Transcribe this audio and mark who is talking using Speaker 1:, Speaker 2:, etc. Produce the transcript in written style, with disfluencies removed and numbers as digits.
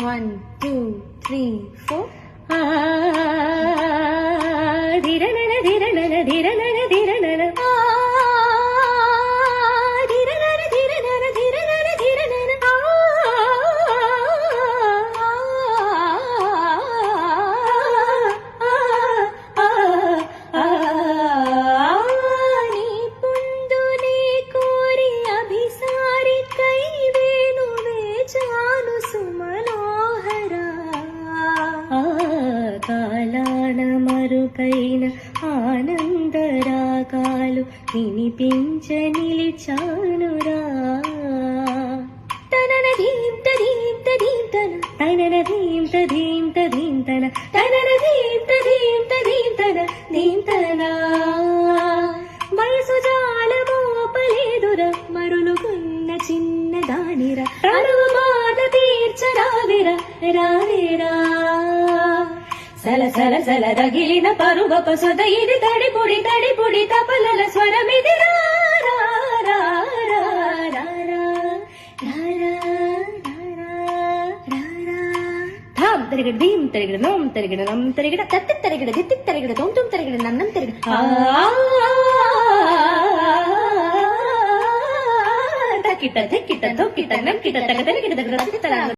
Speaker 1: 1 2 3 4 ಧಿರನನ ಧಿರನನ ಧಿರನನ ಧಿರನನ ಧಿರನನ ಧಿರನನ ಧಿರನನ ಧಿರನನ ನೀ ಪುಂದು ನೀ ಕೋರಿ ಅಭಿಸಾರಿ ಕೈವೇನುವೆ ಜಾನು ಸುಮನೋಹರ కాలాన మరుకైన ఆనందరాగాలు వినిపించ నిలిచానురా తనన ధీంత ధీంత ధీంతన తనన ధీంత ధీంత ధీంతన తనన ధీంత ధీంత ధీంతన ధీంతన వయసు జాలమోపలేదురా మరులుకున్న చిన్న దానిరా అరువు బాధ తీర్చరావిరా రావేరా సల సల సల రగిలిన పరువప సొద ఇది తడిపుడి తడిపుడి తపలల స్వరమిది రా రా రా రా రా రా రా రా రా ధాం తరిగడ ధీం తరిగడ నోం తరిగడ నం తరిగడ తత్తి తరిగడ దిత్తి తరిగడ తోం తుం తరిగడ నన్నం తరిగడ తక్కిట తెక్కిట తొక్కిట నక్కిట తగ తరిగడ దగ్గర